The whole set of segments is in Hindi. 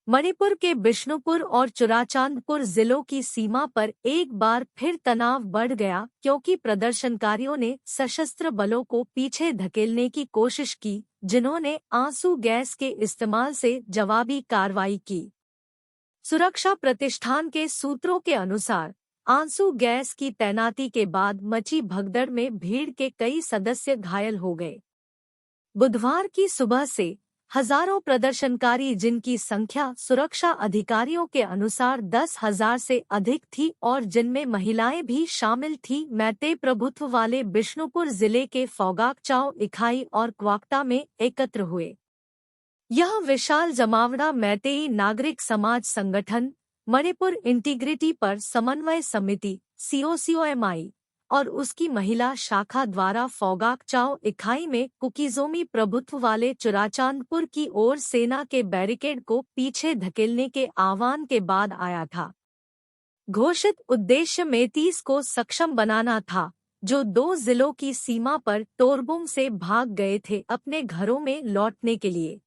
मणिपुर के बिष्णुपुर और चुराचांदपुर जिलों की सीमा पर एक बार फिर तनाव बढ़ गया क्योंकि प्रदर्शनकारियों ने सशस्त्र बलों को पीछे धकेलने की कोशिश की, जिन्होंने आंसू गैस के इस्तेमाल से जवाबी कार्रवाई की। सुरक्षा प्रतिष्ठान के सूत्रों के अनुसार आंसू गैस की तैनाती के बाद मची भगदड़ में भीड़ के कई सदस्य घायल हो गए। बुधवार की सुबह से हजारों प्रदर्शनकारी, जिनकी संख्या सुरक्षा अधिकारियों के अनुसार 10,000 से अधिक थी और जिनमें महिलाएं भी शामिल थी, मैते प्रभुत्व वाले बिष्णुपुर जिले के फोगाकचाओ इकाई और क्वाक्टा में एकत्र हुए। यह विशाल जमावड़ा मैतेई नागरिक समाज संगठन, मणिपुर इंटीग्रिटी पर समन्वय समिति (COCOMI) और उसकी महिला शाखा द्वारा फोगाकचाओ इकाई में कुकीजोमी प्रभुत्व वाले चुराचांदपुर की ओर सेना के बैरिकेड को पीछे धकेलने के आह्वान के बाद आया था। घोषित उद्देश्य मेतीस को सक्षम बनाना था, जो 2 जिलों की सीमा पर टोरबुंग से भाग गए थे अपने घरों में लौटने के लिए।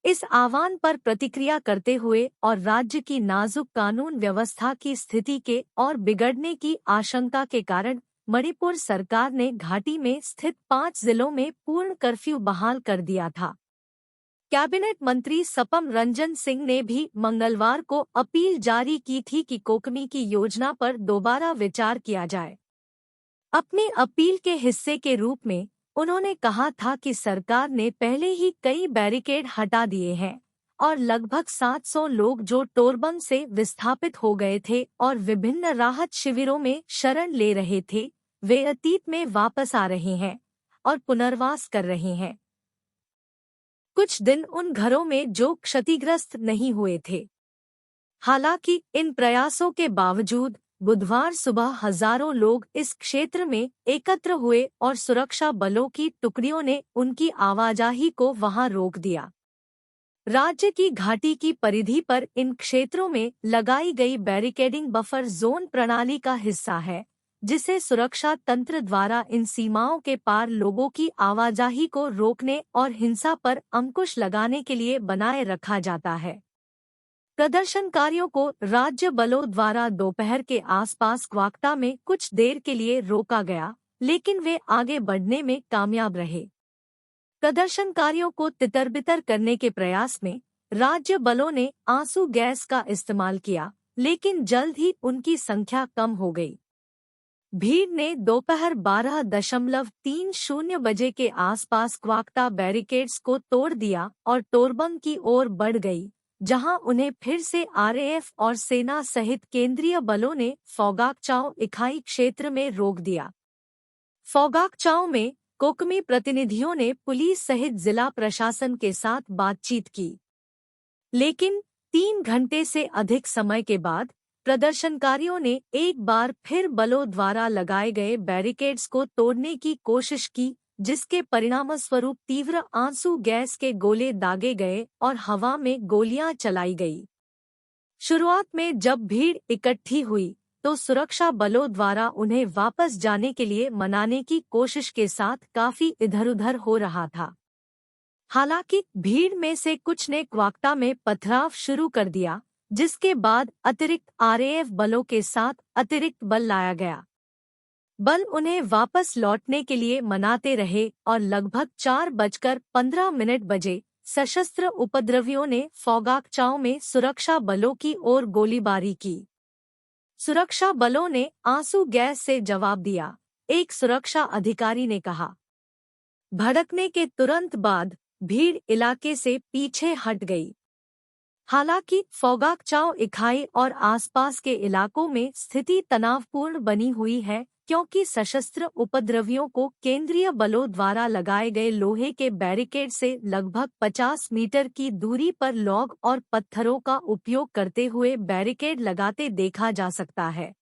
इस आह्वान पर प्रतिक्रिया करते हुए और राज्य की नाजुक कानून व्यवस्था की स्थिति के और बिगड़ने की आशंका के कारण मणिपुर सरकार ने घाटी में स्थित 5 जिलों में पूर्ण कर्फ्यू बहाल कर दिया था। कैबिनेट मंत्री सपम रंजन सिंह ने भी मंगलवार को अपील जारी की थी कि कोकमी की योजना पर दोबारा विचार किया जाए। अपनी अपील के हिस्से के रूप में उन्होंने कहा था कि सरकार ने पहले ही कई बैरिकेड हटा दिए हैं और लगभग 700 लोग जो टोरबंग से विस्थापित हो गए थे और विभिन्न राहत शिविरों में शरण ले रहे थे, वे अतीत में वापस आ रहे हैं और पुनर्वास कर रहे हैं। कुछ दिन उन घरों में जो क्षतिग्रस्त नहीं हुए थे। हालांकि इन प्रयासों के बावजूद बुधवार सुबह हजारों लोग इस क्षेत्र में एकत्र हुए और सुरक्षा बलों की टुकड़ियों ने उनकी आवाजाही को वहां रोक दिया। राज्य की घाटी की परिधि पर इन क्षेत्रों में लगाई गई बैरिकेडिंग बफर जोन प्रणाली का हिस्सा है, जिसे सुरक्षा तंत्र द्वारा इन सीमाओं के पार लोगों की आवाजाही को रोकने और हिंसा पर अंकुश लगाने के लिए बनाए रखा जाता है। प्रदर्शनकारियों को राज्य बलों द्वारा दोपहर के आसपास क्वाक्टा में कुछ देर के लिए रोका गया, लेकिन वे आगे बढ़ने में कामयाब रहे। प्रदर्शनकारियों को तितर-बितर करने के प्रयास में राज्य बलों ने आंसू गैस का इस्तेमाल किया, लेकिन जल्द ही उनकी संख्या कम हो गई। भीड़ ने दोपहर 12:30 बजे के आसपास क्वाक्टा बैरिकेड्स को तोड़ दिया और टोरबंग की ओर बढ़ गई, जहां उन्हें फिर से RAF और सेना सहित केंद्रीय बलों ने फोगाकचाओ इकाई क्षेत्र में रोक दिया। फोगाकचाओ में कोकमी प्रतिनिधियों ने पुलिस सहित जिला प्रशासन के साथ बातचीत की, लेकिन 3 घंटे से अधिक समय के बाद प्रदर्शनकारियों ने एक बार फिर बलों द्वारा लगाए गए बैरिकेड्स को तोड़ने की कोशिश की, जिसके परिणामस्वरूप तीव्र आंसू गैस के गोले दागे गए और हवा में गोलियां चलाई गई। शुरुआत में जब भीड़ इकट्ठी हुई तो सुरक्षा बलों द्वारा उन्हें वापस जाने के लिए मनाने की कोशिश के साथ काफी इधर-उधर हो रहा था। हालांकि भीड़ में से कुछ ने क्वाक्टा में पथराव शुरू कर दिया, जिसके बाद अतिरिक्त RAF बलों के साथ अतिरिक्त बल लाया गया। बल उन्हें वापस लौटने के लिए मनाते रहे और लगभग 4:15 बजे सशस्त्र उपद्रवियों ने फोगाकचाओ में सुरक्षा बलों की ओर गोलीबारी की। सुरक्षा बलों ने आंसू गैस से जवाब दिया, एक सुरक्षा अधिकारी ने कहा। भड़कने के तुरंत बाद भीड़ इलाके से पीछे हट गई। हालांकि फोगाकचाओ इकाई और आसपास के इलाकों में स्थिति तनावपूर्ण बनी हुई है, क्योंकि सशस्त्र उपद्रवियों को केंद्रीय बलों द्वारा लगाए गए लोहे के बैरिकेड से लगभग 50 मीटर की दूरी पर लॉग और पत्थरों का उपयोग करते हुए बैरिकेड लगाते देखा जा सकता है।